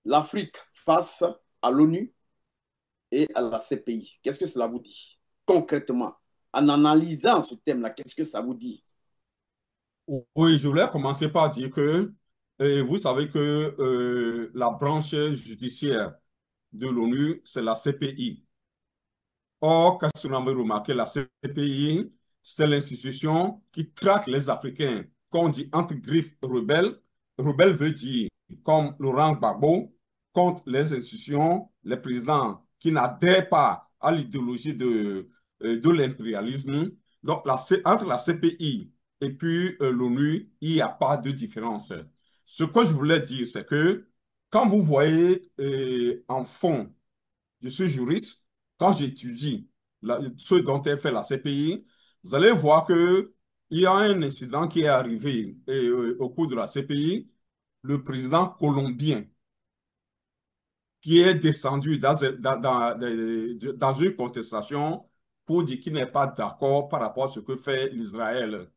l'Afrique face à l'ONU et à la CPI. Qu'est-ce que cela vous dit concrètement? En analysant ce thème-là, qu'est-ce que ça vous dit? Oui, je voulais commencer par dire que vous savez que la branche judiciaire de l'ONU, c'est la CPI. Or, qu'est-ce que vous avez remarqué, la CPI, c'est l'institution qui traque les Africains, qu'on dit entre griffes rebelles. Rebelle veut dire, comme Laurent Gbagbo, contre les institutions, les présidents qui n'adhèrent pas à l'idéologie de l'impérialisme. Donc, entre la CPI et puis l'ONU, il n'y a pas de différence. Ce que je voulais dire, c'est que quand vous voyez en fond, je suis juriste, quand j'étudie ce dont est fait la CPI, vous allez voir que il y a un incident qui est arrivé au cours de la CPI, le président colombien qui est descendu dans une contestation pour dire qu'il n'est pas d'accord par rapport à ce que fait l'Israël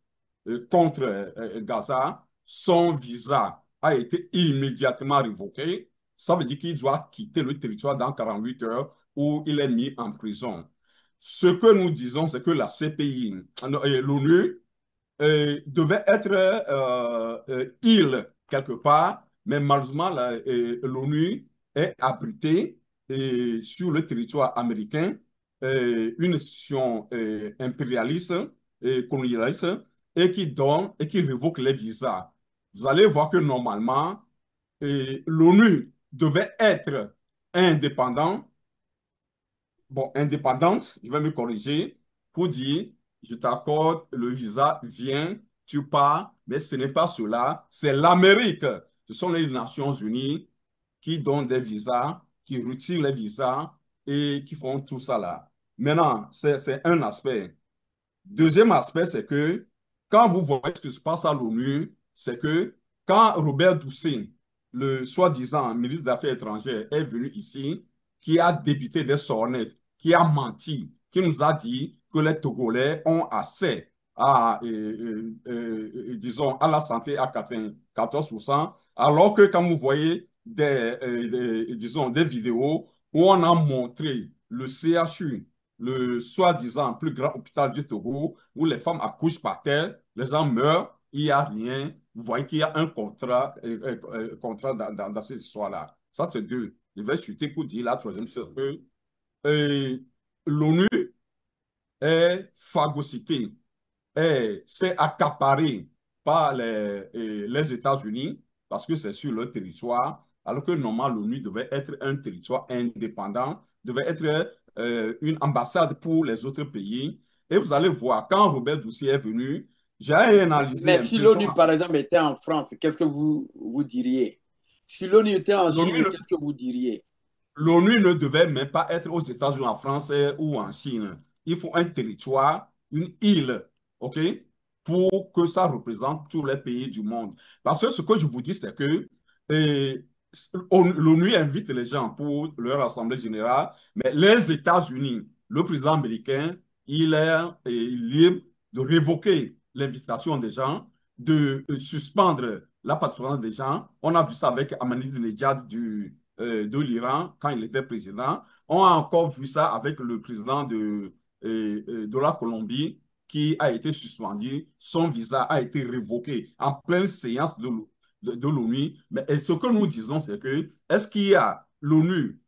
contre Gaza, son visa a été immédiatement révoqué. Ça veut dire qu'il doit quitter le territoire dans 48 heures où il est mis en prison. Ce que nous disons, c'est que la CPI, l'ONU, devait être île quelque part, mais malheureusement, l'ONU est abritée sur le territoire américain, une institution impérialiste et colonialiste, et qui donne et qui révoque les visas. Vous allez voir que normalement, l'ONU devait être indépendant, bon, indépendante, je vais me corriger, pour dire, je t'accorde le visa, viens, tu pars, mais ce n'est pas cela, c'est l'Amérique. Ce sont les Nations Unies qui donnent des visas, qui retirent les visas et qui font tout ça là. Maintenant, c'est un aspect. Deuxième aspect, c'est que quand vous voyez ce qui se passe à l'ONU, c'est que quand Robert Doucet, le soi-disant ministre des Affaires étrangères, est venu ici, qui a débité des sornettes, qui a menti, qui nous a dit que les Togolais ont accès à, disons, à la santé à 94%, alors que quand vous voyez disons, des vidéos où on a montré le CHU, le soi-disant plus grand hôpital du Togo, où les femmes accouchent par terre, les gens meurent, il n'y a rien. Vous voyez qu'il y a un contrat dans cette histoire-là. Ça, c'est deux. Je vais chuter pour dire la troisième chose que l'ONU est phagocytée, c'est accaparé par les États-Unis parce que c'est sur leur territoire, alors que normalement l'ONU devait être un territoire indépendant, devait être une ambassade pour les autres pays. Et vous allez voir, quand Robert Doucet est venu, j'ai analysé Mais un si peu son... l'ONU, par exemple, était en France, qu'est-ce que vous diriez? Si l'ONU était en Chine, L'ONU qu'est-ce que vous diriez? L'ONU ne devait même pas être aux États-Unis, en France ou en Chine. Il faut un territoire, une île, OK, pour que ça représente tous les pays du monde. Parce que ce que je vous dis, c'est que eh, l'ONU invite les gens pour leur assemblée générale, mais les États-Unis, le président américain, il est libre de révoquer l'invitation des gens, de suspendre la participation des gens. On a vu ça avec Ahmadinejad de l'Iran quand il était président. On a encore vu ça avec le président de la Colombie qui a été suspendu. Son visa a été révoqué en pleine séance de l'ONU. Mais ce que nous disons, c'est que est-ce qu'il y a l'ONU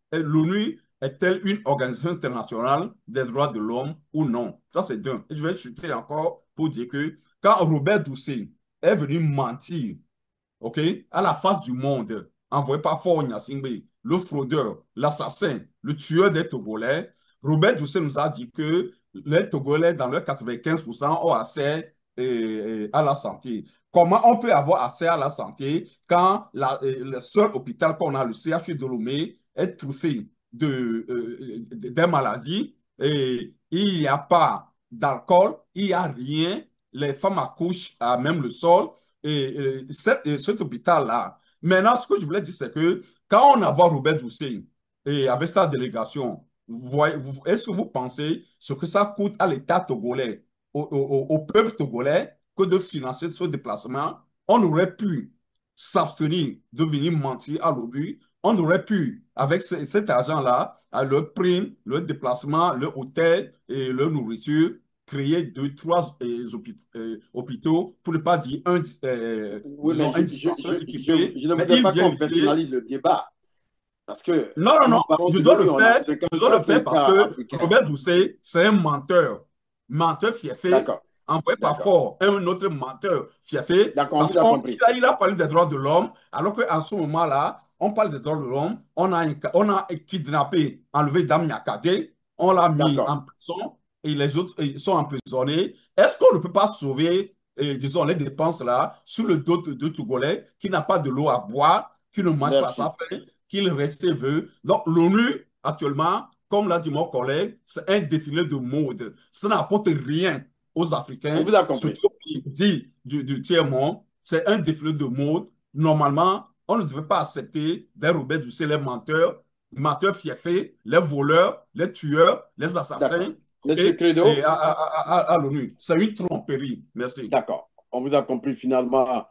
est-elle une organisation internationale des droits de l'homme ou non? Ça, c'est d'un. Et je vais chuter encore pour dire que quand Robert Doucet est venu mentir, OK, à la face du monde, envoyé par Faure Gnassingbé, le fraudeur, l'assassin, le tueur des Togolais, Robert Doucet nous a dit que les Togolais, dans leur 95%, ont accès à la santé. Comment on peut avoir accès à la santé quand le seul hôpital qu'on a, le CHU de Lomé, est truffé des maladies et il n'y a pas d'alcool, il n'y a rien, les femmes accouchent à même le sol et cet hôpital-là. Maintenant, ce que je voulais dire, c'est que quand on a vu Robert Doucet et avec sa délégation, est-ce que vous pensez ce que ça coûte à l'État togolais, au peuple togolais, que de financer ce déplacement? On aurait pu s'abstenir de venir mentir à l'ONU. on aurait pu, avec cet argent-là, à leur prime, leur déplacement, leur hôtel et leur nourriture, créer deux, trois hôpitaux, pour ne pas dire Oui, mais disons, un dispensaire équipé, je ne mais voudrais ils pas viennent qu'on laisser. personnalise le débat. Parce que Non, non, si non, nous parlons je de dois le l'ONU, on a faire. Je dois le faire 50 parce États que africains. Robert Doucet, c'est un menteur. Menteur fiefé, D'accord, envoyé par d'accord, fort. Un autre menteur fiefé, d'accord, on parce vous a qu'il compris. il a parlé des droits de l'homme, alors qu'en ce moment-là, on parle des droits de l'homme. On a kidnappé, enlevé Dame Nyakate, on l'a mis D'accord, en prison et les autres ils sont emprisonnés. Est-ce qu'on ne peut pas sauver, disons, les dépenses là, sur le dos de Togolais qui n'a pas de l'eau à boire, qui ne mange pas sa merci. faim, qu'il reste veut. Donc, l'ONU, actuellement, comme l'a dit mon collègue, c'est un défilé de mode. Ça n'apporte rien aux On Africains, vous a compris. surtout au pays dit du tiers-monde. C'est un défilé de mode. Normalement, on ne devait pas accepter des Robert Dussel, les menteurs fiefés, les voleurs, les tueurs, les D'accord. assassins, OK, Monsieur et Credo, à l'ONU. C'est une tromperie. Merci. d'accord. On vous a compris finalement.